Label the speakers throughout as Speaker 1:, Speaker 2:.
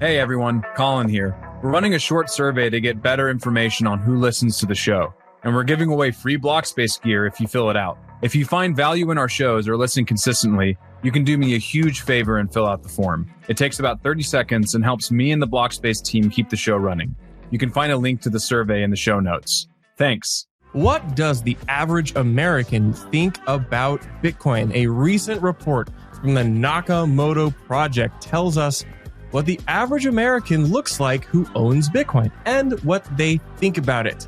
Speaker 1: Hey everyone, Colin here. We're running a short survey to get better information on who listens to the show, and we're giving away free block space gear if you fill it out. If you find value in our shows or listen consistently, you can do me a huge favor and fill out the form. It takes about 30 seconds and helps me and the block space team keep the show running. You can find a link to the survey in the show notes. Thanks.
Speaker 2: What does the average American think about Bitcoin? A recent report from the Nakamoto Project tells us what the average American looks like who owns Bitcoin and what they think about it.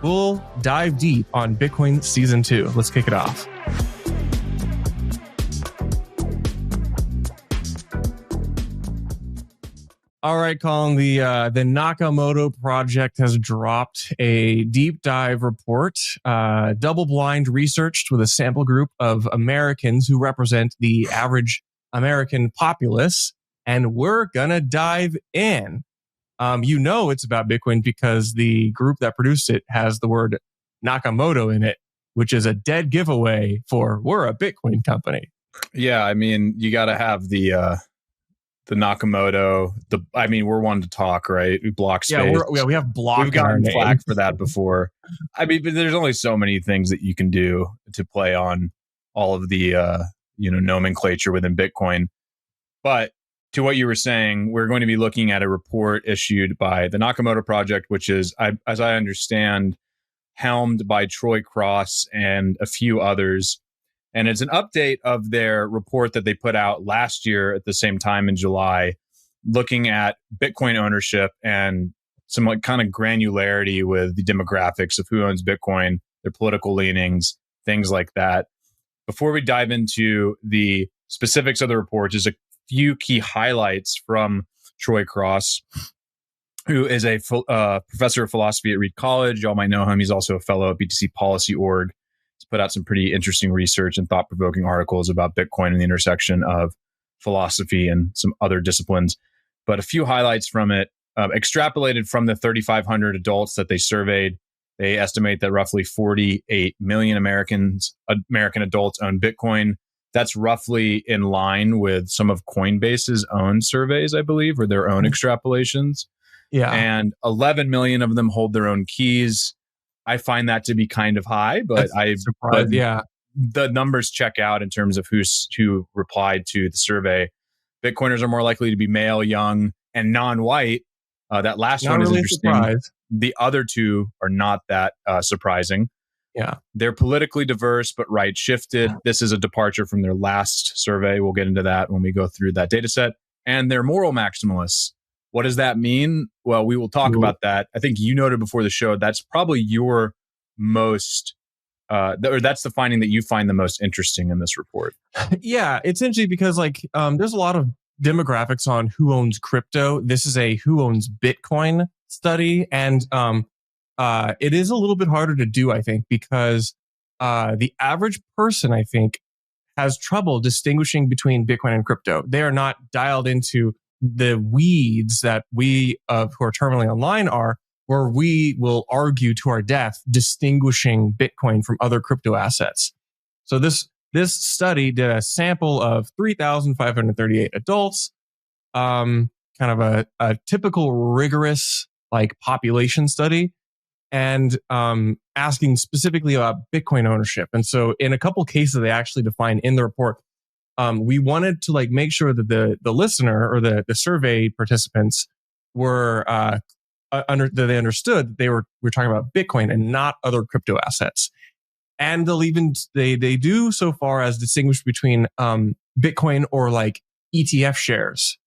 Speaker 2: We'll dive deep on Bitcoin Season 2. Let's kick it off. All right, Colin, the Nakamoto Project has dropped a deep dive report, double-blind researched with a sample group of Americans who represent the average American populace. And we're going to dive in. It's about Bitcoin because the group that produced it has the word Nakamoto in it, which is a dead giveaway for we're a Bitcoin company.
Speaker 1: Yeah, I mean, you got to have the Nakamoto. We're one to talk, right? We block space.
Speaker 2: Yeah, we have block.
Speaker 1: We've gotten flack for that before. I mean, but there's only so many things that you can do to play on all of the nomenclature within Bitcoin. But to what you were saying, we're going to be looking at a report issued by the Nakamoto Project, which is, as I understand, helmed by Troy Cross and a few others. And it's an update of their report that they put out last year at the same time in July, looking at Bitcoin ownership and some kind of granularity with the demographics of who owns Bitcoin, their political leanings, things like that. Before we dive into the specifics of the report, just a few key highlights from Troy Cross, who is a professor of philosophy at Reed College. Y'all might know him. He's also a fellow at BTC Policy Org. He's put out some pretty interesting research and thought-provoking articles about Bitcoin and the intersection of philosophy and some other disciplines. But a few highlights from it, extrapolated from the 3,500 adults that they surveyed. They estimate that roughly 48 million American adults own Bitcoin. That's roughly in line with some of Coinbase's own surveys, I believe, or their own extrapolations.
Speaker 2: Yeah.
Speaker 1: And 11 million of them hold their own keys. I find that to be kind of high, but the numbers check out in terms of who replied to the survey. Bitcoiners are more likely to be male, young, and non-white. That last one is interesting.
Speaker 2: Surprised.
Speaker 1: The other two are not that surprising.
Speaker 2: Yeah.
Speaker 1: They're politically diverse, but right shifted. This is a departure from their last survey. We'll get into that when we go through that data set. And they're moral maximalists. What does that mean? Well, we will talk about that. I think you noted before the show, that's probably your most, or that's the finding that you find the most interesting in this report.
Speaker 2: Yeah, it's interesting because there's a lot of demographics on who owns crypto. This is a who owns Bitcoin study. And, it is a little bit harder to do, I think, because the average person, I think, has trouble distinguishing between Bitcoin and crypto. They are not dialed into the weeds that we who are terminally online are, where we will argue to our death distinguishing Bitcoin from other crypto assets. So this study did a sample of 3,538 adults, kind of a typical rigorous population study, and asking specifically about Bitcoin ownership. And so in a couple cases they actually define in the report, we wanted to make sure that the listener or the survey participants were that they understood that we're talking about Bitcoin and not other crypto assets. And they do so far as distinguish between Bitcoin or ETF shares.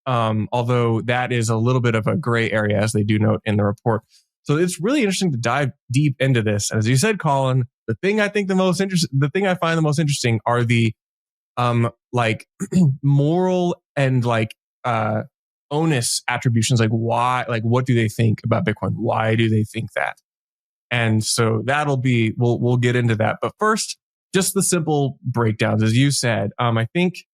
Speaker 2: Although that is a little bit of a gray area, as they do note in the report. So it's really interesting to dive deep into this. As you said, Colin, the thing I find the most interesting are the moral and onus attributions. What do they think about Bitcoin? Why do they think that? And so we'll get into that. But first, just the simple breakdowns, as you said. I think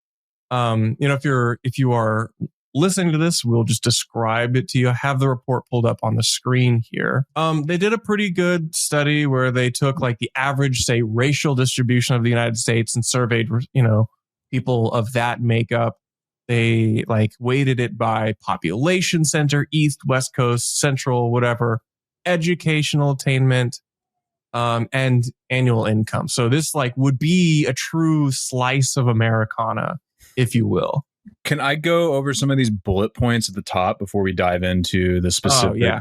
Speaker 2: if you are listening to this, we'll just describe it to you. I have the report pulled up on the screen here. They did a pretty good study where they took the average, say, racial distribution of the United States and surveyed, people of that makeup. They like weighted it by population center, East, West Coast, Central, whatever, educational attainment, and annual income. So this like would be a true slice of Americana, if you will.
Speaker 1: Can I go over some of these bullet points at the top before we dive into the specific?
Speaker 2: Oh,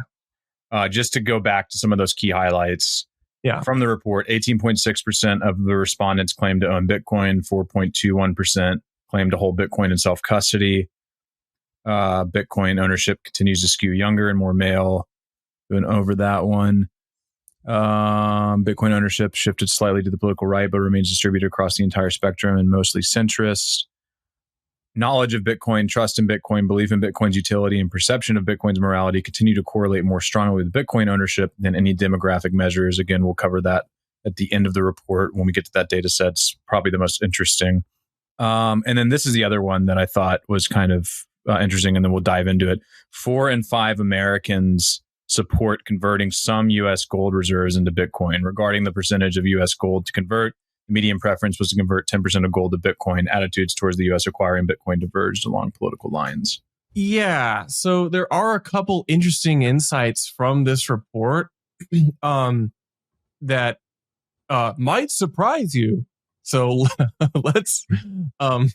Speaker 2: yeah.
Speaker 1: Just to go back to some of those key highlights.
Speaker 2: Yeah.
Speaker 1: From the report, 18.6% of the respondents claimed to own Bitcoin, 4.21% claimed to hold Bitcoin in self-custody. Bitcoin ownership continues to skew younger and more male. Going over that one. Bitcoin ownership shifted slightly to the political right, but remains distributed across the entire spectrum and mostly centrist. Knowledge of Bitcoin, trust in Bitcoin, belief in Bitcoin's utility, and perception of Bitcoin's morality continue to correlate more strongly with Bitcoin ownership than any demographic measures. Again, we'll cover that at the end of the report when we get to that data set. It's probably the most interesting. And then this is the other one that I thought was kind of interesting, and then we'll dive into it. 4 in 5 Americans support converting some U.S. gold reserves into Bitcoin. Regarding the percentage of U.S. gold to convert, the median preference was to convert 10% of gold to Bitcoin. Attitudes towards the U.S. acquiring Bitcoin diverged along political lines.
Speaker 2: Yeah. So there are a couple interesting insights from this report that might surprise you. So let's
Speaker 1: dive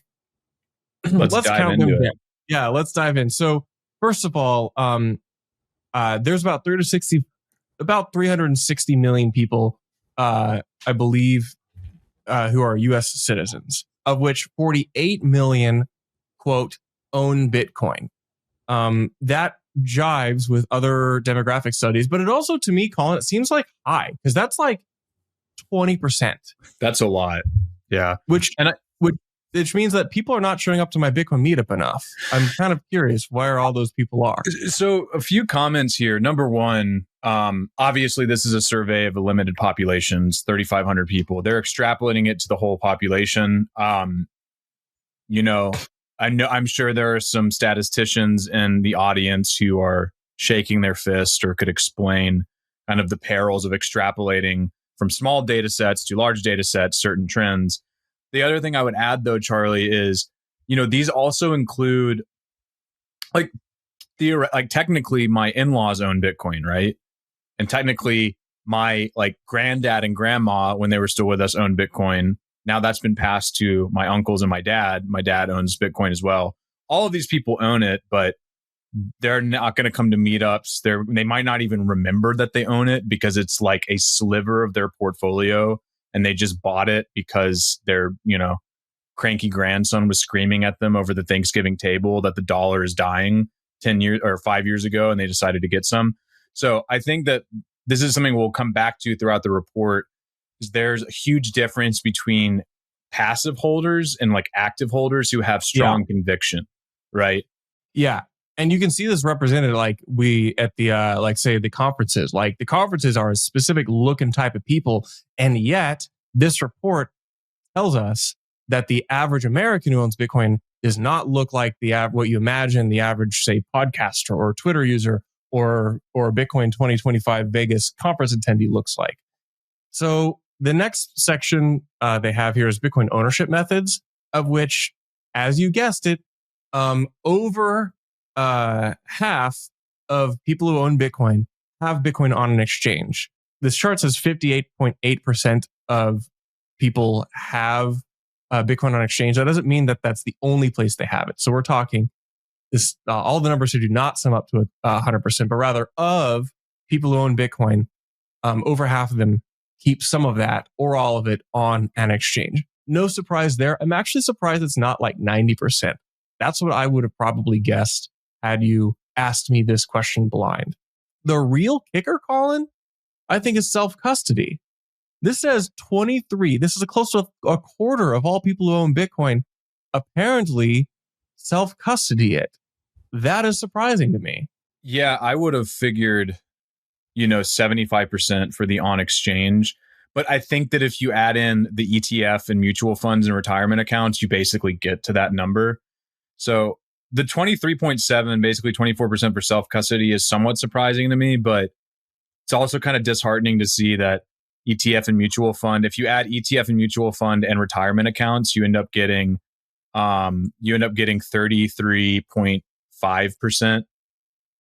Speaker 2: count
Speaker 1: into
Speaker 2: them
Speaker 1: it.
Speaker 2: in. Yeah, let's dive in. So first of all, there's about 360 million people, I believe, who are U.S. citizens, of which 48 million, quote, own Bitcoin. That jives with other demographic studies, but it also, to me, Colin, it seems like high, because that's like 20%.
Speaker 1: That's a lot. Yeah.
Speaker 2: Which means that people are not showing up to my Bitcoin meetup enough. I'm kind of curious where all those people are.
Speaker 1: So a few comments here. Number one, obviously this is a survey of a limited populations, 3,500 people. They're extrapolating it to the whole population. I'm sure there are some statisticians in the audience who are shaking their fist or could explain kind of the perils of extrapolating from small data sets to large data sets, certain trends. The other thing I would add, though, Charlie, is, these also include, technically my in-laws own Bitcoin, right? And technically my granddad and grandma, when they were still with us, owned Bitcoin. Now that's been passed to my uncles and my dad. My dad owns Bitcoin as well. All of these people own it, but they're not going to come to meetups. They might not even remember that they own it because it's like a sliver of their portfolio. And they just bought it because their, cranky grandson was screaming at them over the Thanksgiving table that the dollar is dying 10 years or 5 years ago, and they decided to get some. So I think that this is something we'll come back to throughout the report. Is there's a huge difference between passive holders and active holders who have strong conviction, right?
Speaker 2: Yeah. And you can see this represented at the, say the conferences. Like the conferences are a specific look and type of people. And yet this report tells us that the average American who owns Bitcoin does not look like what you imagine the average, say, podcaster or Twitter user or Bitcoin 2025 Vegas conference attendee looks like. So the next section they have here is Bitcoin ownership methods, of which, as you guessed it, over half of people who own Bitcoin have Bitcoin on an exchange. This chart says 58.8% of people have Bitcoin on exchange. That doesn't mean that that's the only place they have it. So we're talking this, all the numbers here do not sum up to 100%, but rather of people who own Bitcoin, over half of them keep some of that or all of it on an exchange. No surprise there. I'm actually surprised it's not like 90%. That's what I would have probably guessed had you asked me this question blind. The real kicker, Colin, I think is self-custody. This says 23. This is close to a quarter of all people who own Bitcoin apparently self-custody it. That is surprising to me.
Speaker 1: Yeah, I would have figured, 75% for the on exchange. But I think that if you add in the ETF and mutual funds and retirement accounts, you basically get to that number. So the 23.7, basically 24% for self-custody is somewhat surprising to me, but it's also kind of disheartening to see that ETF and mutual fund, if you add ETF and mutual fund and retirement accounts, you end up getting you end up getting 33.5%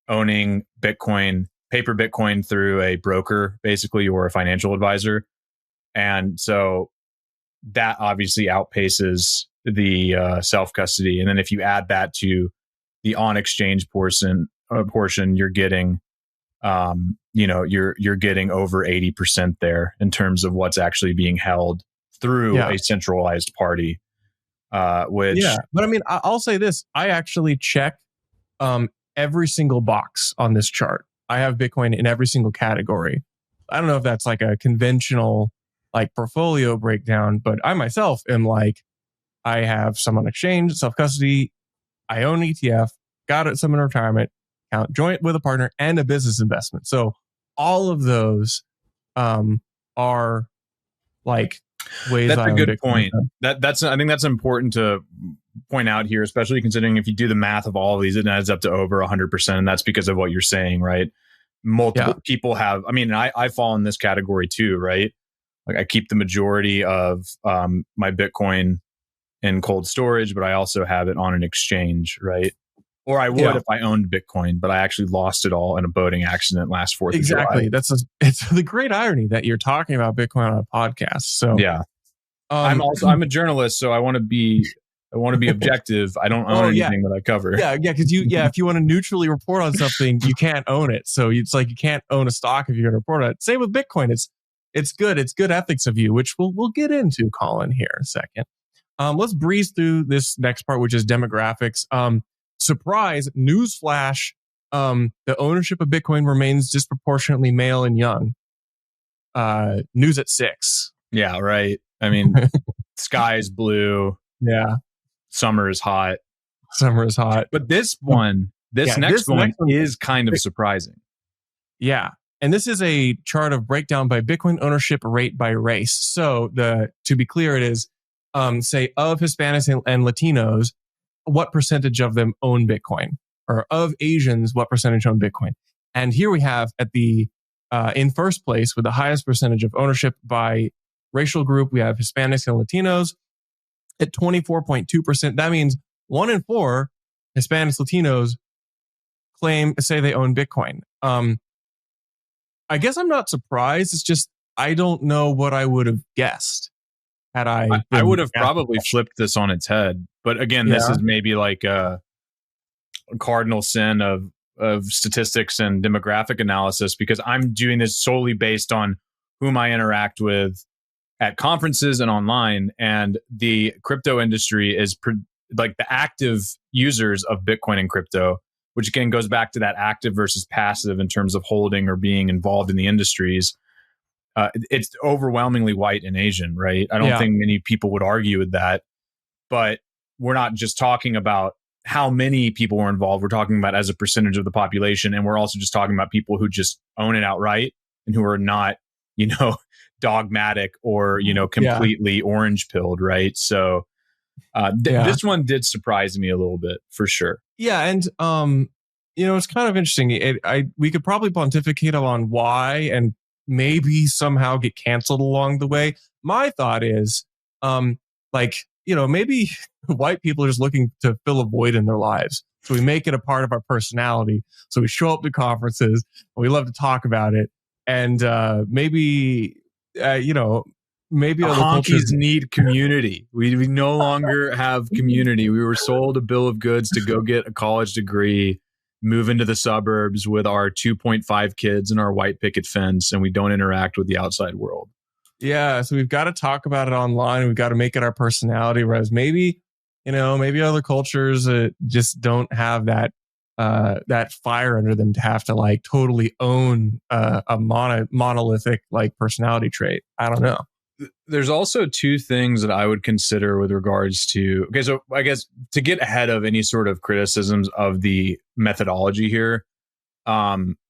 Speaker 1: owning Bitcoin, paper Bitcoin through a broker, basically, or a financial advisor. And so that obviously outpaces the self-custody. And then if you add that to the on-exchange portion, you're getting, you're getting over 80% there in terms of what's actually being held through a centralized party. But
Speaker 2: I mean, I'll say this: I actually check every single box on this chart. I have Bitcoin in every single category. I don't know if that's like a conventional like portfolio breakdown, but I myself am like, I have some on exchange, self-custody, I own ETF, got it some in retirement account, joint with a partner, and a business investment. So all of those are like ways.
Speaker 1: That's a good point. I think that's important to point out here, especially considering if you do the math of all of these, it adds up to over 100%, and that's because of what you're saying, right? Multiple people have. I mean, I fall in this category too, right? Like I keep the majority of my Bitcoin in cold storage, but I also have it on an exchange, right? Or I would if I owned Bitcoin, but I actually lost it all in a boating accident last 4th of July.
Speaker 2: It's the great irony that you're talking about Bitcoin on a podcast. So
Speaker 1: yeah, I'm a journalist, so I want to be objective. I don't own anything that I cover.
Speaker 2: Because if you want to neutrally report on something, you can't own it. So it's like you can't own a stock if you're going to report on it. Same with Bitcoin. It's good ethics of you, which we'll get into, Colin, here in a second. Let's breeze through this next part, which is demographics. Surprise, newsflash, the ownership of Bitcoin remains disproportionately male and young. News at 6.
Speaker 1: Yeah, right. I mean, sky is blue.
Speaker 2: Yeah.
Speaker 1: Summer is hot. But this next one is kind of surprising.
Speaker 2: Yeah. And this is a chart of breakdown by Bitcoin ownership rate by race. So to be clear, it is, say, of Hispanics and Latinos, what percentage of them own Bitcoin? Or of Asians, what percentage own Bitcoin? And here we have at the, in first place with the highest percentage of ownership by racial group, we have Hispanics and Latinos at 24.2%. That means 1 in 4 Hispanics, Latinos say they own Bitcoin. I guess I'm not surprised. It's just, I don't know what I would have guessed had I
Speaker 1: would have probably flipped this on its head. But again, this is maybe like a cardinal sin of statistics and demographic analysis, because I'm doing this solely based on whom I interact with at conferences and online. And the crypto industry is like the active users of Bitcoin and crypto, which again goes back to that active versus passive in terms of holding or being involved in the industries. It's overwhelmingly white and Asian, right? I don't think many people would argue with that. But we're not just talking about how many people were involved. We're talking about as a percentage of the population. And we're also just talking about people who just own it outright and who are not, dogmatic or, completely orange pilled, right? So this one did surprise me a little bit, for sure.
Speaker 2: Yeah. And, it's kind of interesting. We could probably pontificate on why and maybe somehow get canceled along the way. My thought is, maybe white people are just looking to fill a void in their lives. So we make it a part of our personality. So we show up to conferences and we love to talk about it. And maybe other
Speaker 1: honkies need community. We no longer have community. We were sold a bill of goods to go get a college degree, move into the suburbs with our 2.5 kids and our white picket fence, and we don't interact with the outside world.
Speaker 2: Yeah, so we've got to talk about it online. We've got to make it our personality. Whereas maybe other cultures just don't have that fire under them to have to like totally own a monolithic like personality trait. I don't know.
Speaker 1: There's also two things that I would consider with regards to, okay, so I guess to get ahead of any sort of criticisms of the methodology here,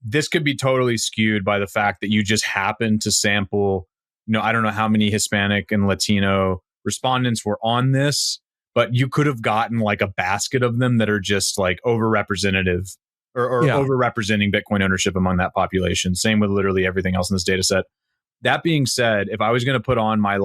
Speaker 1: this could be totally skewed by the fact that you just happen to sample, I don't know how many Hispanic and Latino respondents were on this, but you could have gotten like a basket of them that are just like overrepresentative or overrepresenting Bitcoin ownership among that population. Same with literally everything else in this data set. That being said, if I was going to put on my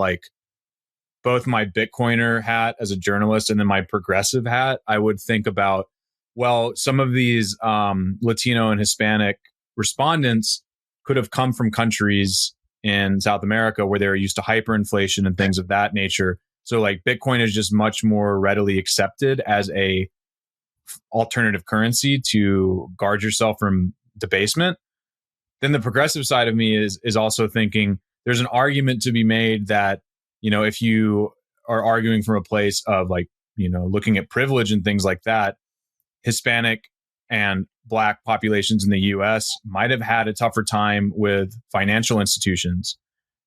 Speaker 1: both my Bitcoiner hat as a journalist and then my progressive hat, I would think about, well, some of these Latino and Hispanic respondents could have come from countries in South America where they were used to hyperinflation and things of that nature. So like Bitcoin is just much more readily accepted as a alternative currency to guard yourself from debasement. Then the progressive side of me is also thinking there's an argument to be made that, you know, if you are arguing from a place of like, you know, looking at privilege and things like that, Hispanic and Black populations in the US might have had a tougher time with financial institutions,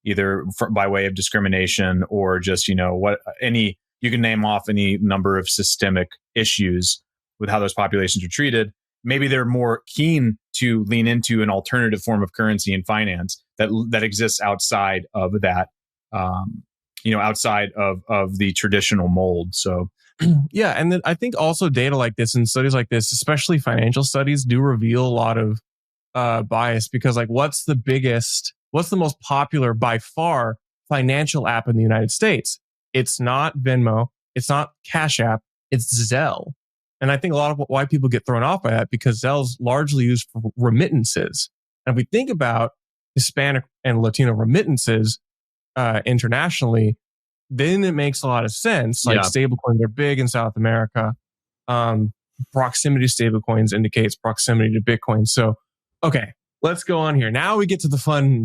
Speaker 1: either by way of discrimination or just, you know, you can name off any number of systemic issues with how those populations are treated. Maybe they're more keen to lean into an alternative form of currency and finance that exists outside of that, outside of the traditional mold. So,
Speaker 2: yeah, and then I think also data like this and studies like this, especially financial studies, do reveal a lot of bias because, like, what's the most popular by far financial app in the United States? It's not Venmo, it's not Cash App, it's Zelle. And I think a lot of why people get thrown off by that because Zelle's largely used for remittances. And if we think about Hispanic and Latino remittances internationally, then it makes a lot of sense. Like stablecoins are big in South America. Proximity stablecoins indicates proximity to Bitcoin. So, okay, let's go on here. Now we get to the fun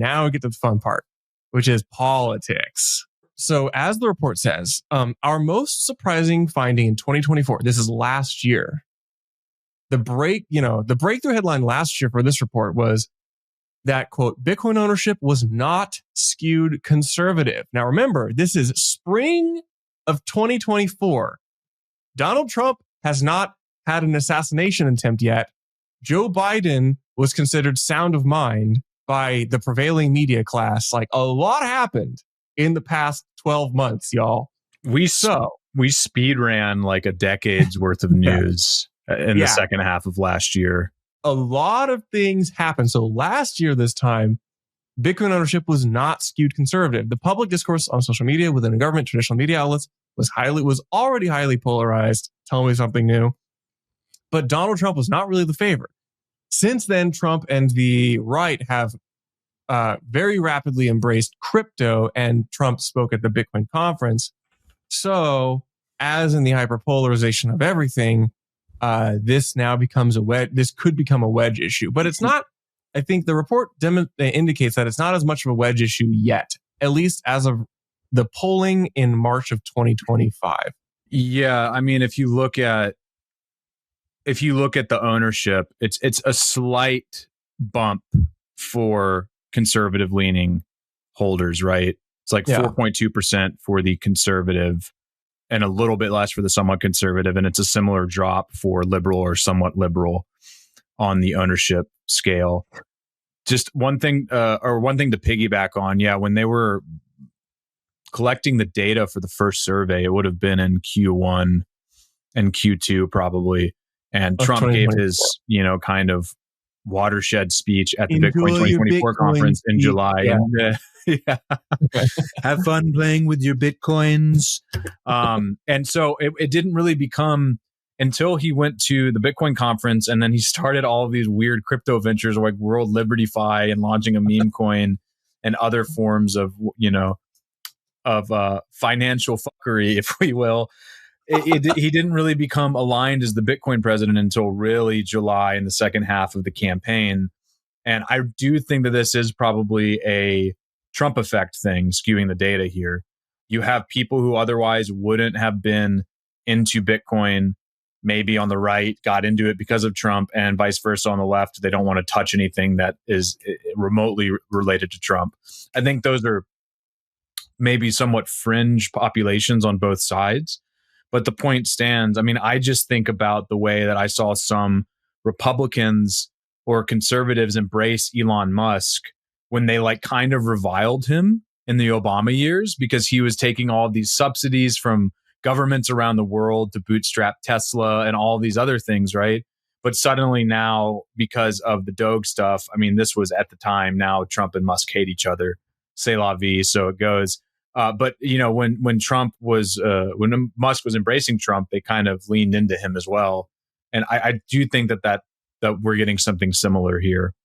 Speaker 2: part, which is politics. So as the report says, our most surprising finding in 2024, this is last year. The breakthrough headline last year for this report was that, quote, Bitcoin ownership was not skewed conservative. Now, remember, this is spring of 2024. Donald Trump has not had an assassination attempt yet. Joe Biden was considered sound of mind by the prevailing media class. Like, a lot happened in the past 12 months, y'all.
Speaker 1: We speed ran like a decade's worth of news in the second half of last year.
Speaker 2: A lot of things happened. So last year, this time, Bitcoin ownership was not skewed conservative. The public discourse on social media, within the government, traditional media outlets was already highly polarized. Tell me something new. But Donald Trump was not really the favorite. Since then, Trump and the right have very rapidly embraced crypto, and Trump spoke at the Bitcoin conference. So, as in the hyperpolarization of everything, this now becomes this could become a wedge issue, but it's not. I think the report indicates that it's not as much of a wedge issue yet, at least as of the polling in March of 2025.
Speaker 1: Yeah, I mean, if you look at the ownership, it's a slight bump for conservative leaning holders, right? It's like 4.2% for the conservative and a little bit less for the somewhat conservative. And it's a similar drop for liberal or somewhat liberal on the ownership scale. Just one thing to piggyback on. Yeah, when they were collecting the data for the first survey, it would have been in Q1 and Q2 probably. And Trump gave his, kind of watershed speech at the Bitcoin 2024 conference in July.
Speaker 2: Yeah.
Speaker 1: Have fun playing with your Bitcoins. And so it didn't really become until he went to the Bitcoin conference and then he started all of these weird crypto ventures like World Liberty Fi and launching a meme coin and other forms of, financial fuckery, if we will. He didn't really become aligned as the Bitcoin president until really July in the second half of the campaign. And I do think that this is probably a Trump effect thing, skewing the data here. You have people who otherwise wouldn't have been into Bitcoin, maybe on the right, got into it because of Trump, and vice versa on the left. They don't want to touch anything that is remotely related to Trump. I think those are maybe somewhat fringe populations on both sides. But the point stands. I mean, I just think about the way that I saw some Republicans or conservatives embrace Elon Musk when they kind of reviled him in the Obama years because he was taking all these subsidies from governments around the world to bootstrap Tesla and all these other things, right? But suddenly now, because of the Doge stuff, I mean, this was at the time, now Trump and Musk hate each other. C'est la vie, so it goes. But when Trump was when Musk was embracing Trump, they kind of leaned into him as well. And I do think that we're getting something similar here.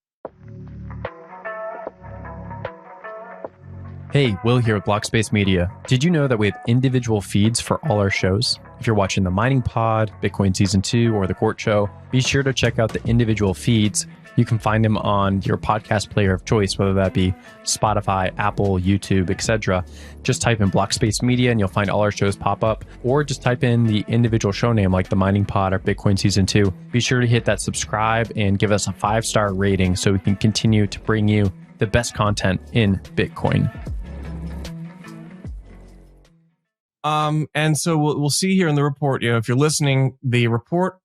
Speaker 3: Hey, Will here with Blockspace Media. Did you know that we have individual feeds for all our shows? If you're watching the Mining Pod, Bitcoin Season 2, or the Court Show, be sure to check out the individual feeds. You can find them on your podcast player of choice, whether that be Spotify, Apple, YouTube, etc. Just type in Blockspace Media and you'll find all our shows pop up, or just type in the individual show name like the Mining Pod or Bitcoin Season 2. Be sure to hit that subscribe and give us a 5-star rating so we can continue to bring you the best content in Bitcoin.
Speaker 2: And so we'll see here in the report, if you're listening, the report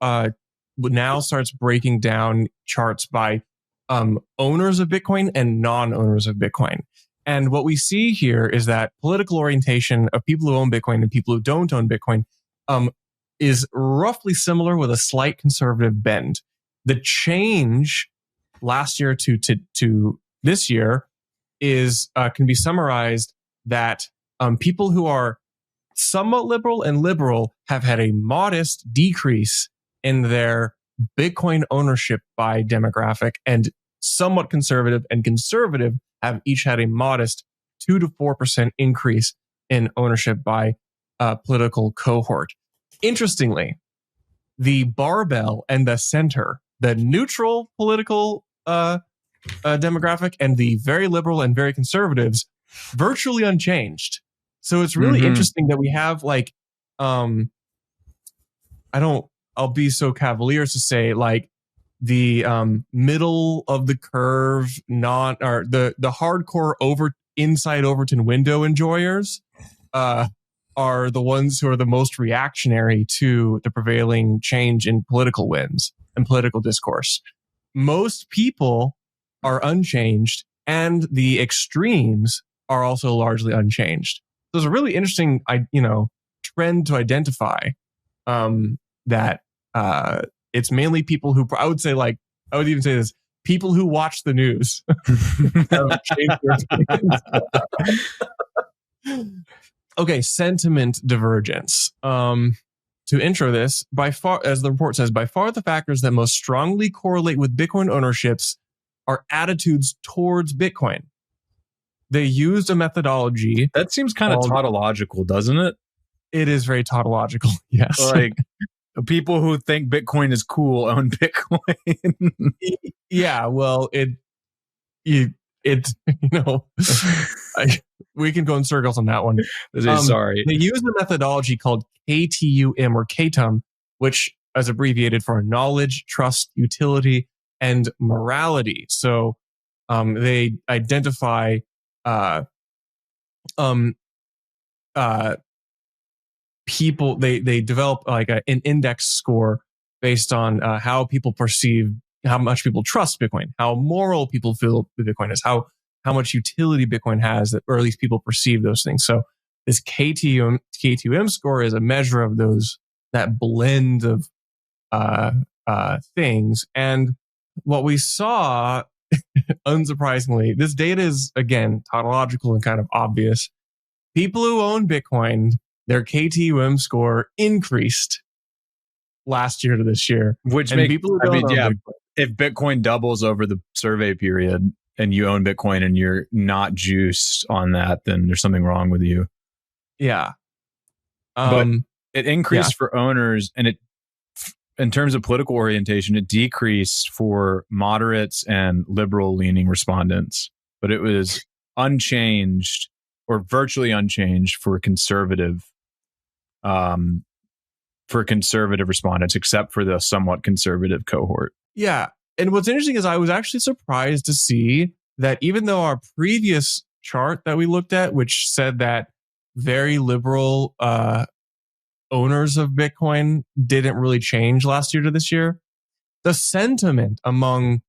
Speaker 2: now starts breaking down charts by owners of Bitcoin and non-owners of Bitcoin. And what we see here is that political orientation of people who own Bitcoin and people who don't own Bitcoin is roughly similar with a slight conservative bend. The change last year to this year is can be summarized that people who are somewhat liberal and liberal have had a modest decrease in their Bitcoin ownership by demographic, and somewhat conservative and conservative have each had a modest 2 to 4% increase in ownership by political cohort. Interestingly, the barbell and the center, the neutral political demographic and the very liberal and very conservatives, virtually unchanged. So it's really interesting that we have I'll be so cavalier as to say the middle of the curve, the hardcore inside Overton window enjoyers are the ones who are the most reactionary to the prevailing change in political winds and political discourse. Most people are unchanged, and the extremes are also largely unchanged. So it's a really interesting, trend to identify that it's mainly people who, I would even say this, people who watch the news. Okay, sentiment divergence. To intro this, by far, as the report says, by far the factors that most strongly correlate with Bitcoin ownerships are attitudes towards Bitcoin. They used a methodology.
Speaker 1: That seems kind of tautological, doesn't it?
Speaker 2: It is very tautological, yes.
Speaker 1: Like, people who think Bitcoin is cool own Bitcoin.
Speaker 2: Yeah, well, we can go in circles on that one.
Speaker 1: Sorry.
Speaker 2: They use a methodology called KTUM or KTUM, which is abbreviated for knowledge, trust, utility, and morality. So they identify people, they develop an index score based on how people perceive, how much people trust Bitcoin, how moral people feel Bitcoin is, how much utility Bitcoin has, or at least people perceive those things. So this KTUM score is a measure of that blend of things. And what we saw, unsurprisingly, this data is, again, tautological and kind of obvious. People who own Bitcoin, their KTUM score increased last year to this year.
Speaker 1: Which makes people who don't own Bitcoin, if Bitcoin doubles over the survey period and you own Bitcoin and you're not juiced on that, then there's something wrong with you.
Speaker 2: Yeah.
Speaker 1: But it increased for owners, and it, in terms of political orientation, it decreased for moderates and liberal leaning respondents, but it was unchanged or virtually unchanged for conservative respondents, except for the somewhat conservative cohort.
Speaker 2: Yeah. And what's interesting is I was actually surprised to see that even though our previous chart that we looked at, which said that very liberal owners of Bitcoin didn't really change last year to this year, the sentiment among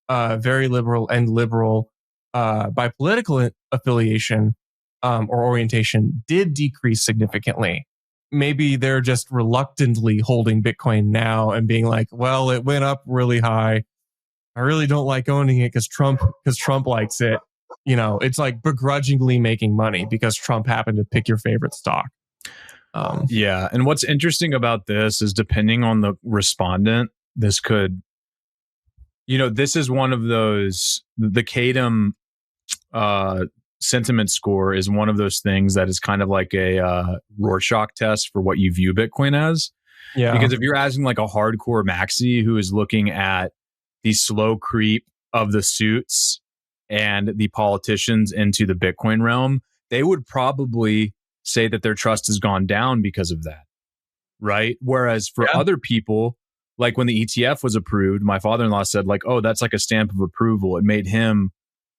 Speaker 2: very liberal and liberal by political affiliation or orientation did decrease significantly. Maybe they're just reluctantly holding Bitcoin now and being like, well, it went up really high. I really don't like owning it because Trump likes it. it's like begrudgingly making money because Trump happened to pick your favorite stock.
Speaker 1: Yeah. And what's interesting about this is depending on the respondent, this could, this is one of those, the CADM sentiment score is one of those things that is kind of like a Rorschach test for what you view Bitcoin as.
Speaker 2: Yeah.
Speaker 1: Because if you're asking like a hardcore maxi who is looking at the slow creep of the suits and the politicians into the Bitcoin realm, they would probably say that their trust has gone down because of that. Right. Whereas for other people, like when the ETF was approved, my father-in-law said like, oh, that's like a stamp of approval. It made him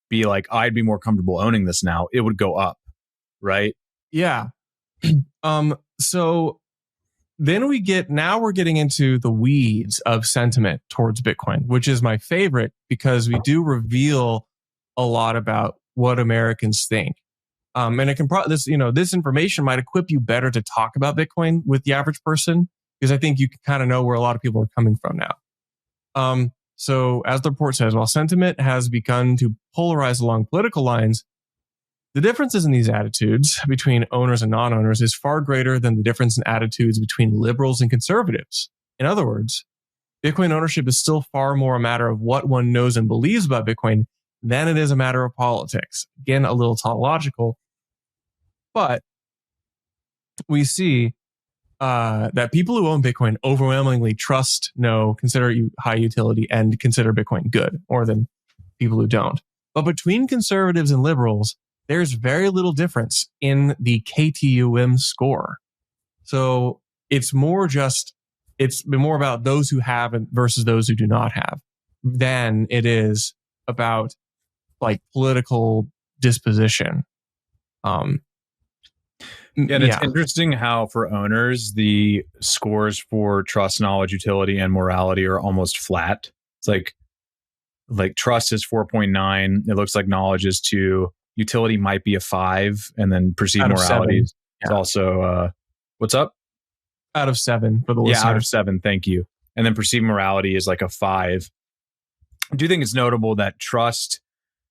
Speaker 1: be like, I'd be more comfortable owning this now. It would go up. Right.
Speaker 2: Yeah. So then we're getting into the weeds of sentiment towards Bitcoin, which is my favorite because we do reveal a lot about what Americans think. And it can this information might equip you better to talk about Bitcoin with the average person, because I think you can kind of know where a lot of people are coming from now. So as the report says, while sentiment has begun to polarize along political lines, the differences in these attitudes between owners and non-owners is far greater than the difference in attitudes between liberals and conservatives. In other words, Bitcoin ownership is still far more a matter of what one knows and believes about Bitcoin than it is a matter of politics. Again, a little tautological, but we see that people who own Bitcoin overwhelmingly trust, consider high utility, and consider Bitcoin good more than people who don't. But between conservatives and liberals, there's very little difference in the KTUM score. So it's more about those who have versus those who do not have than it is about like political disposition.
Speaker 1: And it's interesting how for owners, the scores for trust, knowledge, utility, and morality are almost flat. It's like trust is 4.9. It looks like knowledge is 2. Utility might be a 5. And then perceived morality is also, what's up?
Speaker 2: Out of 7 for the listeners.
Speaker 1: Yeah, out of 7. Thank you. And then perceived morality is like a 5. I do think it's notable that trust,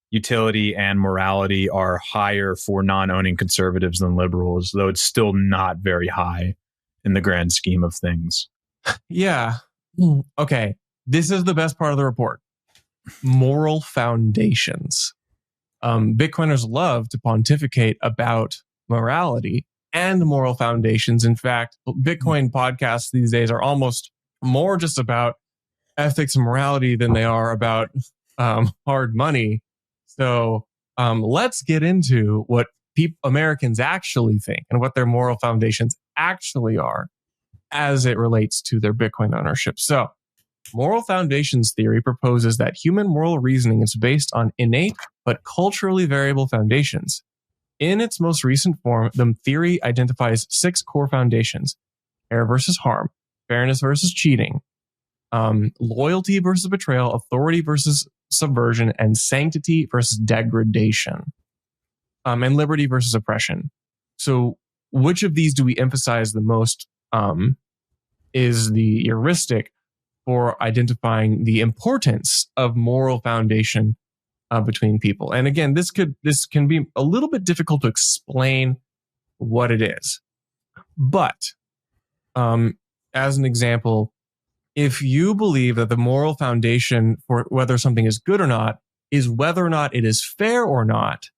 Speaker 1: utility, and morality are higher for non-owning conservatives than liberals, though it's still not very high in the grand scheme of things.
Speaker 2: Yeah. Okay. This is the best part of the report. Moral foundations. Bitcoiners love to pontificate about morality and moral foundations. In fact, Bitcoin podcasts these days are almost more just about ethics and morality than they are about hard money. So let's get into what Americans actually think and what their moral foundations actually are as it relates to their Bitcoin ownership. So moral foundations theory proposes that human moral reasoning is based on innate but culturally variable foundations. In its most recent form, the theory identifies 6 core foundations: care versus harm, fairness versus cheating, loyalty versus betrayal, authority versus subversion, and sanctity versus degradation, and liberty versus oppression. So which of these do we emphasize the most is the heuristic for identifying the importance of moral foundation between people. And again, this can be a little bit difficult to explain what it is. But as an example, if you believe that the moral foundation for whether something is good or not is whether or not it is fair or not,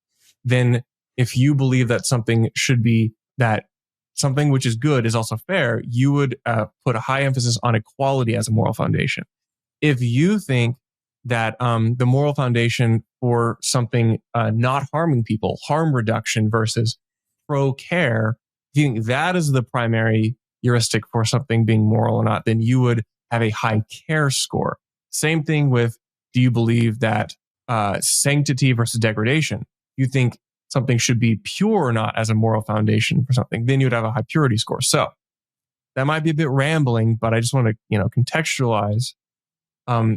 Speaker 2: then if you believe that something which is good is also fair, you would put a high emphasis on equality as a moral foundation. If you think that the moral foundation for something not harming people, harm reduction versus pro-care, if you think that is the primary heuristic for something being moral or not, then you would have a high care score. Same thing with, do you believe that sanctity versus degradation? You think something should be pure or not as a moral foundation for something, then you would have a high purity score. So that might be a bit rambling, but I just want to contextualize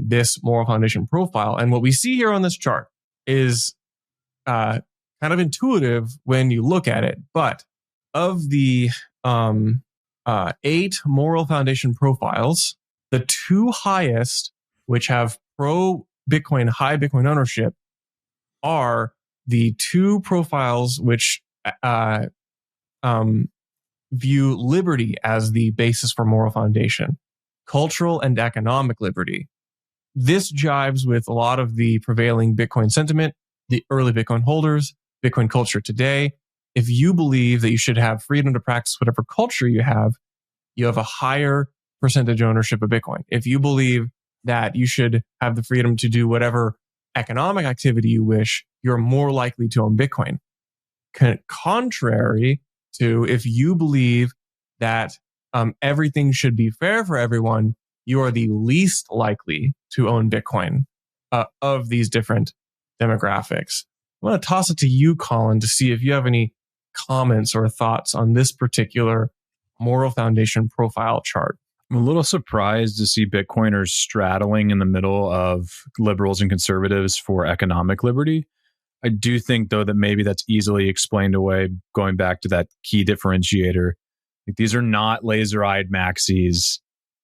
Speaker 2: this moral foundation profile. And what we see here on this chart is kind of intuitive when you look at it. But of the 8 moral foundation profiles, the 2 highest, which have pro-Bitcoin, high Bitcoin ownership, are the two profiles which view liberty as the basis for moral foundation, cultural and economic liberty. This jives with a lot of the prevailing Bitcoin sentiment, the early Bitcoin holders, Bitcoin culture today. If you believe that you should have freedom to practice whatever culture you have a higher percentage ownership of Bitcoin. If you believe that you should have the freedom to do whatever economic activity you wish, you're more likely to own Bitcoin. Contrary to if you believe that everything should be fair for everyone, you are the least likely to own Bitcoin of these different demographics. I want to toss it to you, Colin, to see if you have any comments or thoughts on this particular moral foundation profile chart.
Speaker 1: I'm a little surprised to see Bitcoiners straddling in the middle of liberals and conservatives for economic liberty. I do think, though, that maybe that's easily explained away going back to that key differentiator. Like, these are not laser-eyed maxis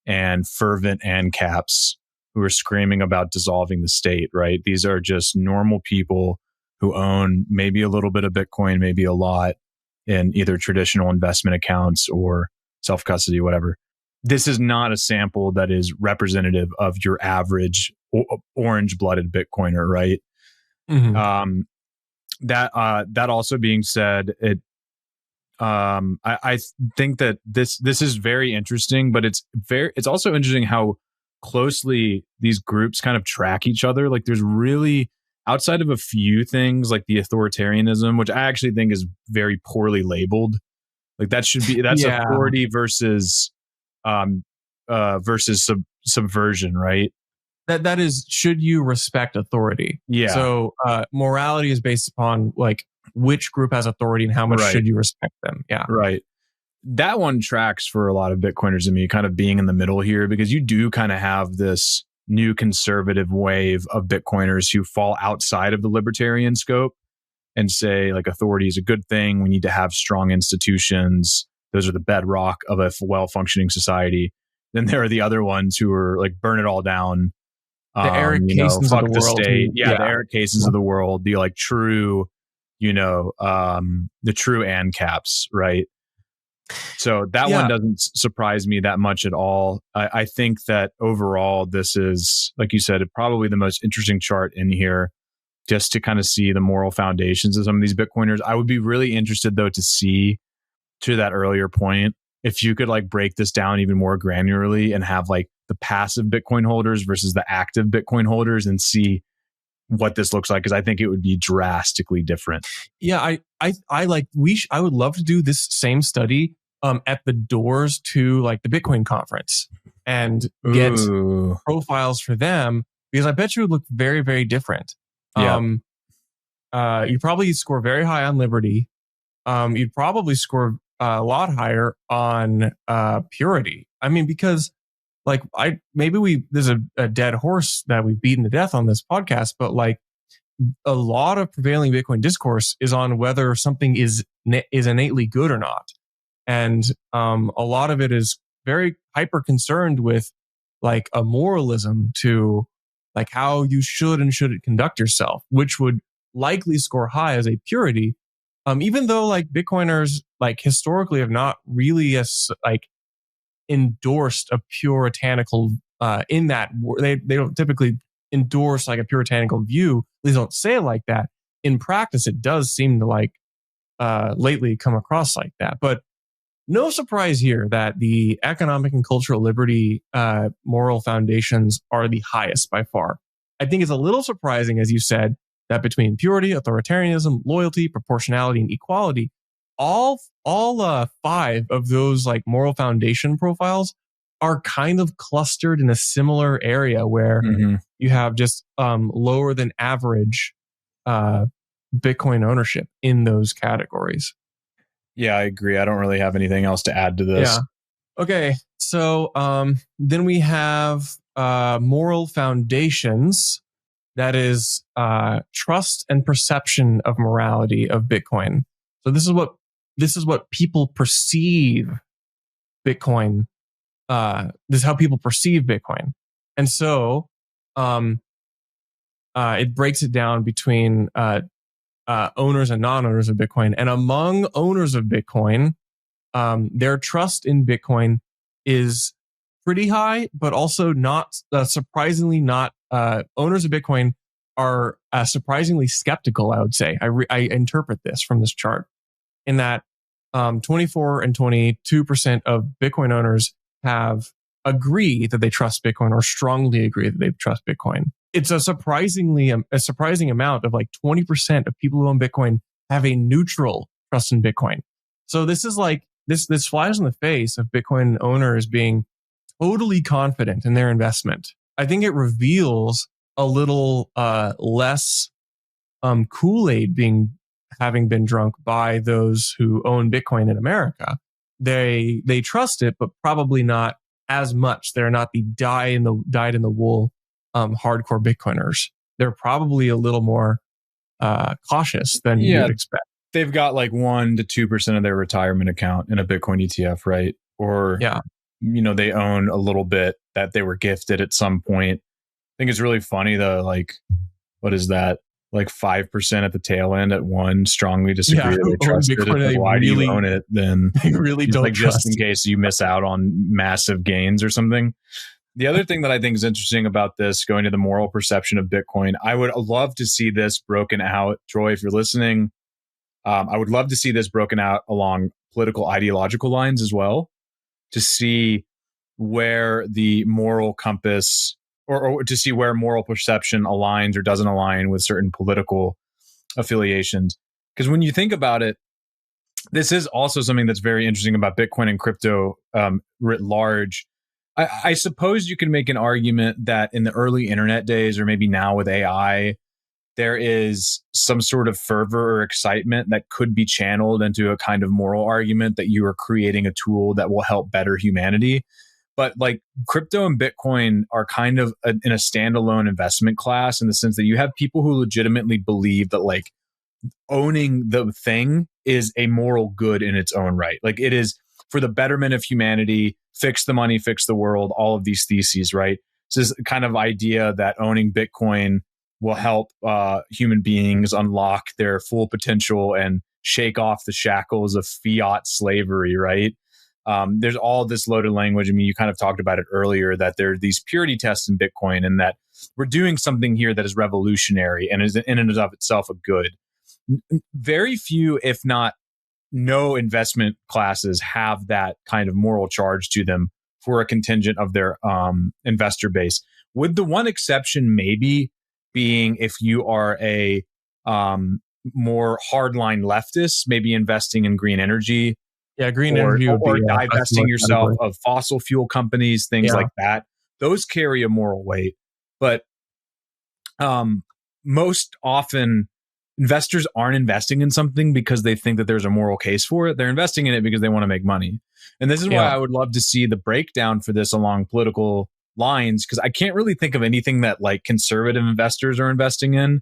Speaker 1: and fervent ANCAPs who are screaming about dissolving the state, right? These are just normal people who own maybe a little bit of Bitcoin, maybe a lot, in either traditional investment accounts or self-custody, whatever. This is not a sample that is representative of your average orange-blooded Bitcoiner, right?
Speaker 2: Mm-hmm.
Speaker 1: That also being said, I think that this is very interesting, but it's also interesting how closely these groups kind of track each other. Like, there's really, outside of a few things like the authoritarianism, which I actually think is very poorly labeled. Like, that's authority versus subversion, right?
Speaker 2: That is, should you respect authority?
Speaker 1: Yeah.
Speaker 2: So morality is based upon like which group has authority and how much should you respect them. Yeah.
Speaker 1: Right. That one tracks for a lot of Bitcoiners and me, kind of being in the middle here, because you do kind of have this new conservative wave of Bitcoiners who fall outside of the libertarian scope and say, like, authority is a good thing. We need to have strong institutions. Those are the bedrock of a well-functioning society. Then there are the other ones who are like, burn it all down.
Speaker 2: The Eric Casons
Speaker 1: fuck
Speaker 2: of the world.
Speaker 1: State. The Eric Casons of the world. The like true, the true ANCAPs, right? So that one doesn't surprise me that much at all. I think that overall, this is, like you said, probably the most interesting chart in here, just to kind of see the moral foundations of some of these Bitcoiners. I would be really interested, though, to see, to that earlier point, if you could like break this down even more granularly and have like the passive Bitcoin holders versus the active Bitcoin holders and see what this looks like, because I think it would be drastically different.
Speaker 2: Yeah, I would love to do this same study at the doors to like the Bitcoin conference and get profiles for them, because I bet you would look very, very different.
Speaker 1: Yeah.
Speaker 2: You'd probably score very high on liberty. You'd probably score a lot higher on purity. I mean, because like there's a dead horse that we've beaten to death on this podcast, but like a lot of prevailing Bitcoin discourse is on whether something is innately good or not. And a lot of it is very hyper concerned with like a moralism to like how you should and shouldn't conduct yourself, which would likely score high as a purity. Even though like Bitcoiners like historically have not really endorsed a puritanical in that they don't typically endorse like a puritanical view. They don't say it like that. In practice, it does seem to like lately come across like that. But no surprise here that the economic and cultural liberty moral foundations are the highest by far. I think it's a little surprising, as you said, that between purity, authoritarianism, loyalty, proportionality, and equality, all five of those like moral foundation profiles are kind of clustered in a similar area where you have just lower than average Bitcoin ownership in those categories.
Speaker 1: Yeah, I agree. I don't really have anything else to add to this.
Speaker 2: Yeah. Okay. So then we have moral foundations. That is trust and perception of morality of Bitcoin. So this is what people perceive Bitcoin. This is how people perceive Bitcoin. And so it breaks it down between owners and non-owners of Bitcoin. And among owners of Bitcoin, their trust in Bitcoin is pretty high, but also not surprisingly not. Owners of Bitcoin are surprisingly skeptical, I would say. I interpret this from this chart in that 24 and 22% of Bitcoin owners have agree that they trust Bitcoin or strongly agree that they trust Bitcoin. It's a surprising amount of like 20% of people who own Bitcoin have a neutral trust in Bitcoin. So this is like this flies in the face of Bitcoin owners being totally confident in their investment. I think it reveals a little less Kool-Aid having been drunk by those who own Bitcoin in America. They trust it, but probably not as much. They're not the dyed in the wool hardcore Bitcoiners. They're probably a little more cautious than you would expect.
Speaker 1: They've got like 1% to 2% of their retirement account in a Bitcoin ETF, right? Or they own a little bit that they were gifted at some point. I think it's really funny though. Like, what is that? Like 5% at the tail end at one strongly disagree that they trust it. Like, why do you own it? Then
Speaker 2: they really don't trust.
Speaker 1: Just in case you miss out on massive gains or something. The other thing that I think is interesting about this, going to the moral perception of Bitcoin, I would love to see this broken out. Troy, if you're listening, I would love to see this broken out along political ideological lines as well, to see where the moral compass or to see where moral perception aligns or doesn't align with certain political affiliations. Because when you think about it, this is also something that's very interesting about Bitcoin and crypto writ large. I suppose you can make an argument that in the early internet days, or maybe now with AI, there is some sort of fervor or excitement that could be channeled into a kind of moral argument that you are creating a tool that will help better humanity. But like crypto and Bitcoin are kind of in a standalone investment class in the sense that you have people who legitimately believe that like owning the thing is a moral good in its own right. Like it is for the betterment of humanity, fix the money, fix the world, all of these theses, right? So this kind of idea that owning Bitcoin will help human beings unlock their full potential and shake off the shackles of fiat slavery, right? There's all this loaded language. I mean, you kind of talked about it earlier, that there are these purity tests in Bitcoin and that we're doing something here that is revolutionary and is in and of itself a good. Very few, if not no investment classes have that kind of moral charge to them for a contingent of their investor base. With the one exception maybe being if you are a more hardline leftist, maybe investing in green energy.
Speaker 2: Yeah, green energy would
Speaker 1: or divesting yourself of fossil fuel companies, things like that. Those carry a moral weight. But most often, investors aren't investing in something because they think that there's a moral case for it. They're investing in it because they want to make money. And this is why I would love to see the breakdown for this along political lines, because I can't really think of anything that like conservative investors are investing in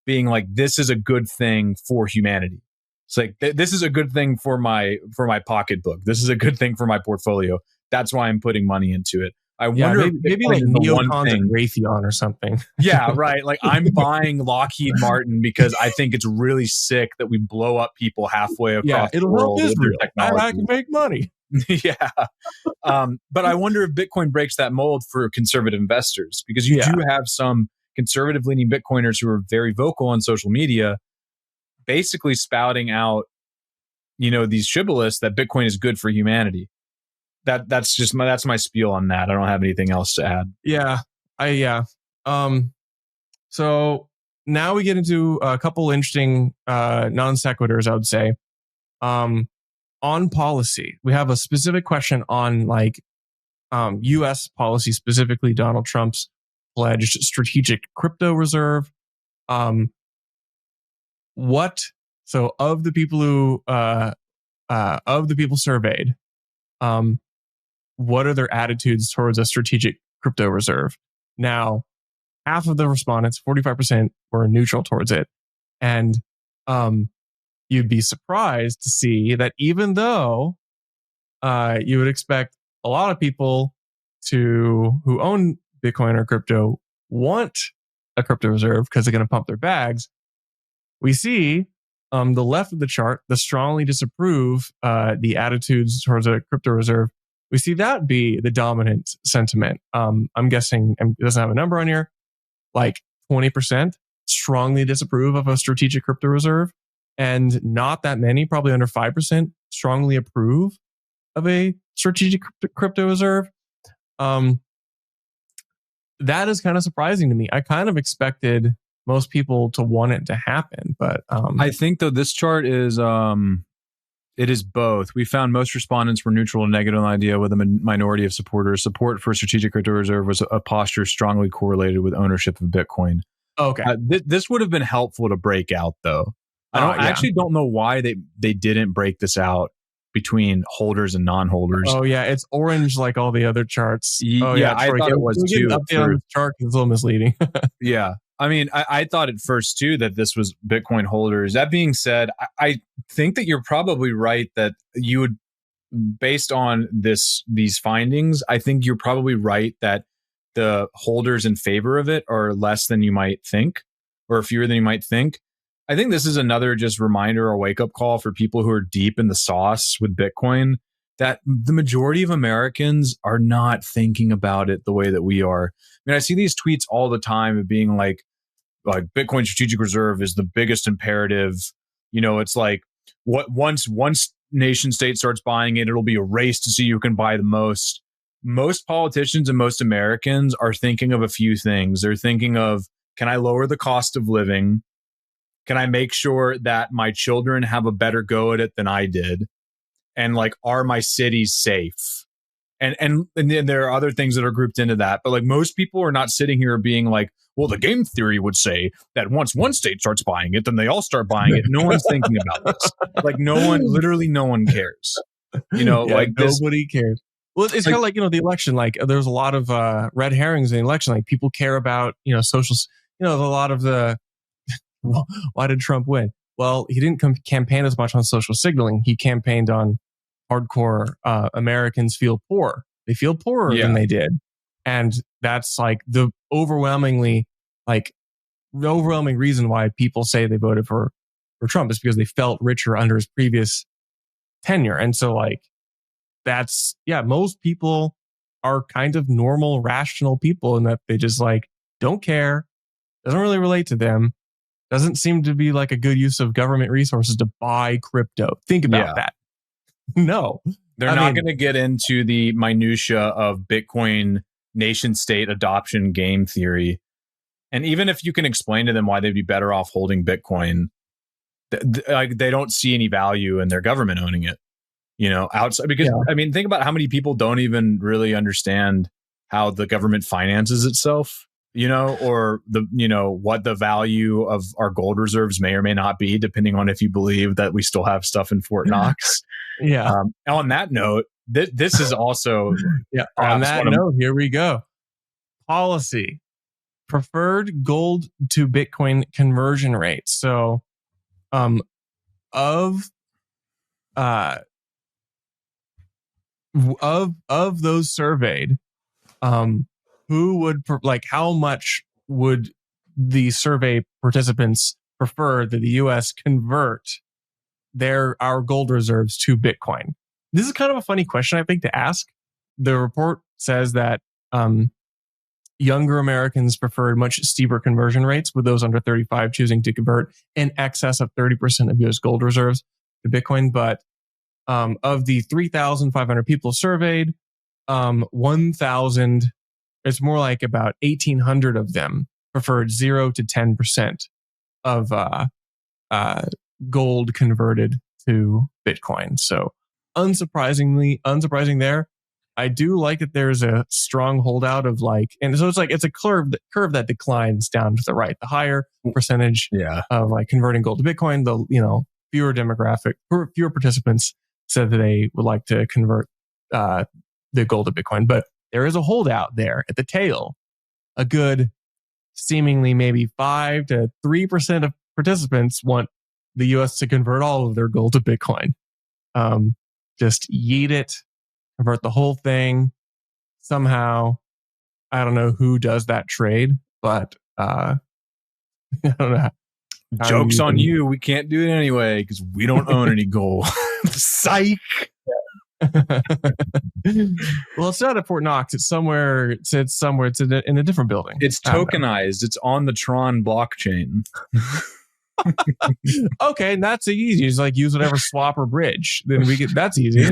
Speaker 1: being like, this is a good thing for humanity. It's like, this is a good thing for my pocketbook. This is a good thing for my portfolio. That's why I'm putting money into it. I wonder if
Speaker 2: maybe like neocons and Raytheon or something.
Speaker 1: Yeah, right. Like I'm buying Lockheed Martin because I think it's really sick that we blow up people halfway across the world with their technology.
Speaker 2: I can make money.
Speaker 1: Yeah. But I wonder if Bitcoin breaks that mold for conservative investors, because you do have some conservative leaning Bitcoiners who are very vocal on social media, basically spouting out, these shibboleths that Bitcoin is good for humanity. That's my spiel on that. I don't have anything else to add.
Speaker 2: So now we get into a couple interesting non sequiturs, I would say. On policy, we have a specific question on like U.S. policy, specifically Donald Trump's pledged strategic crypto reserve. So of the people who surveyed, what are their attitudes towards a strategic crypto reserve? Now, half of the respondents, 45%, were neutral towards it. And you'd be surprised to see that even though you would expect a lot of people who own Bitcoin or crypto want a crypto reserve because they're going to pump their bags, We see the left of the chart, the strongly disapprove the attitudes towards a crypto reserve. We see that be the dominant sentiment. I'm guessing it doesn't have a number on here, like 20% strongly disapprove of a strategic crypto reserve, and not that many, probably under 5%, strongly approve of a strategic crypto reserve. That is kind of surprising to me. I kind of expected most people to want it to happen, but
Speaker 1: I think though this chart is it is both. We found most respondents were neutral and negative on the idea, with a minority of supporters. Support for strategic crypto reserve was a posture strongly correlated with ownership of Bitcoin.
Speaker 2: Okay.
Speaker 1: This would have been helpful to break out, though. I actually don't know why they didn't break this out between holders and non-holders.
Speaker 2: Oh yeah, it's orange like all the other charts.
Speaker 1: I thought it was too.
Speaker 2: Update on the chart because it's a little misleading.
Speaker 1: Yeah. I mean, I thought at first too that this was Bitcoin holders. That being said, I think that you're probably right that you would, based on these findings, I think you're probably right that the holders in favor of it are less than you might think, or fewer than you might think. I think this is another just reminder or wake up call for people who are deep in the sauce with Bitcoin, that the majority of Americans are not thinking about it the way that we are. I mean, I see these tweets all the time of being like Bitcoin strategic reserve is the biggest imperative. You know, it's like once nation state starts buying it, it'll be a race to see who can buy the most. Most politicians and most Americans are thinking of a few things. They're thinking of, can I lower the cost of living? Can I make sure that my children have a better go at it than I did? And like, are my cities safe? And then there are other things that are grouped into that. But like, most people are not sitting here being like, well, the game theory would say that once one state starts buying it, then they all start buying it. No one's thinking about this. Like literally no one cares. You know,
Speaker 2: yeah,
Speaker 1: like
Speaker 2: nobody cares. Well, it's kind of like, the election, like there's a lot of red herrings in the election. Like people care about, social, a lot of the, why did Trump win? Well, he didn't campaign as much on social signaling. He campaigned on hardcore Americans feel poor. They feel poorer than they did. And that's like the overwhelming reason why people say they voted for Trump is because they felt richer under his previous tenure. And so like, most people are kind of normal, rational people in that they just like don't care, doesn't really relate to them, doesn't seem to be like a good use of government resources to buy crypto. Think about that. No.
Speaker 1: They're not going to get into the minutia of Bitcoin nation state adoption game theory. And even if you can explain to them why they'd be better off holding Bitcoin, they don't see any value in their government owning it. Outside, because I mean, think about how many people don't even really understand how the government finances itself, or what the value of our gold reserves may or may not be, depending on if you believe that we still have stuff in Fort Knox. On that note, this is also
Speaker 2: on that note, here we go. Policy: preferred gold to Bitcoin conversion rate. So, of those surveyed, who would how much would the survey participants prefer that the U.S. convert our gold reserves to Bitcoin? This is kind of a funny question, I think, to ask. The report says that younger Americans preferred much steeper conversion rates, with those under 35 choosing to convert in excess of 30% of U.S. gold reserves to Bitcoin. But of the 3,500 people surveyed, 1,000, it's more like about 1,800 of them preferred 0 to 10% of gold converted to Bitcoin. So unsurprising there. I do like that there's a strong holdout of and so it's a curve that declines down to the right. The higher percentage of converting gold to Bitcoin, the fewer participants said that they would like to convert the gold to Bitcoin. But there is a holdout there at the tail. A good, seemingly maybe 5 to 3% of participants want the U.S. to convert all of their gold to Bitcoin. Just yeet it, convert the whole thing somehow. I don't know who does that trade, but I don't know.
Speaker 1: Joke's on you. We can't do it anyway because we don't own any gold. Psych.
Speaker 2: Well, it's not at Fort Knox. It's somewhere. It's in a different building.
Speaker 1: It's tokenized. It's on the Tron blockchain.
Speaker 2: Okay, and that's easy. It's like use whatever swap or bridge. Then we get that's easy.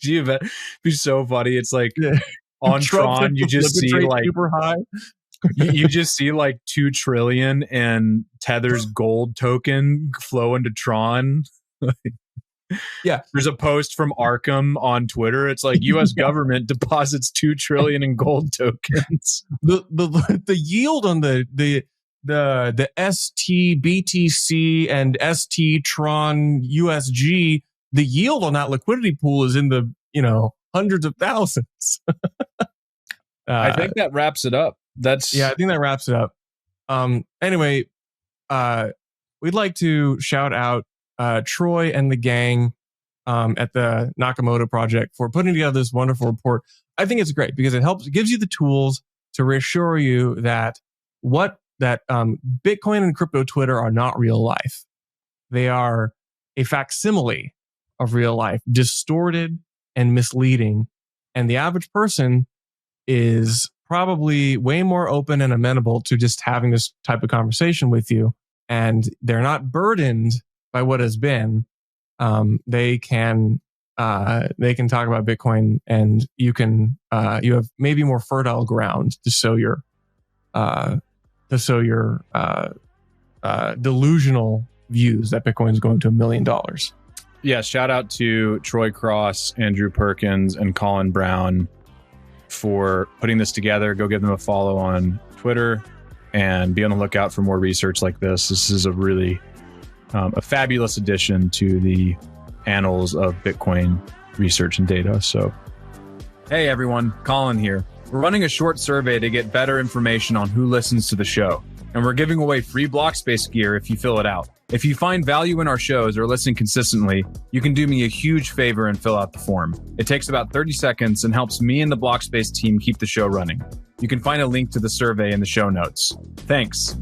Speaker 1: It'd be so funny. It's like on Tron, you just see like
Speaker 2: super high.
Speaker 1: you just see like 2 trillion and Tether's gold token flow into Tron.
Speaker 2: Yeah,
Speaker 1: there's a post from Arkham on Twitter. It's like U.S. government deposits 2 trillion in gold tokens.
Speaker 2: The yield on the ST BTC and ST Tron USG, the yield on that liquidity pool is in the hundreds of thousands.
Speaker 1: I think that wraps it up.
Speaker 2: I think that wraps it up. Anyway, we'd like to shout out Troy and the gang at the Nakamoto Project for putting together this wonderful report. I think it's great because it gives you the tools to reassure you that Bitcoin and crypto Twitter are not real life. They are a facsimile of real life, distorted and misleading. And the average person is probably way more open and amenable to just having this type of conversation with you. And they're not burdened by what has been. They can talk about Bitcoin, and you have maybe more fertile ground to sow your delusional views that Bitcoin is going to $1 million.
Speaker 1: Yeah, shout out to Troy Cross, Andrew Perkins, and Colin Brown for putting this together. Go give them a follow on Twitter and be on the lookout for more research like this. This is a really a fabulous addition to the annals of Bitcoin research and data. So, hey everyone, Colin here. We're running a short survey to get better information on who listens to the show, and we're giving away free Blockspace gear if you fill it out. If you find value in our shows or listen consistently, you can do me a huge favor and fill out the form. It takes about 30 seconds and helps me and the Blockspace team keep the show running. You can find a link to the survey in the show notes. Thanks.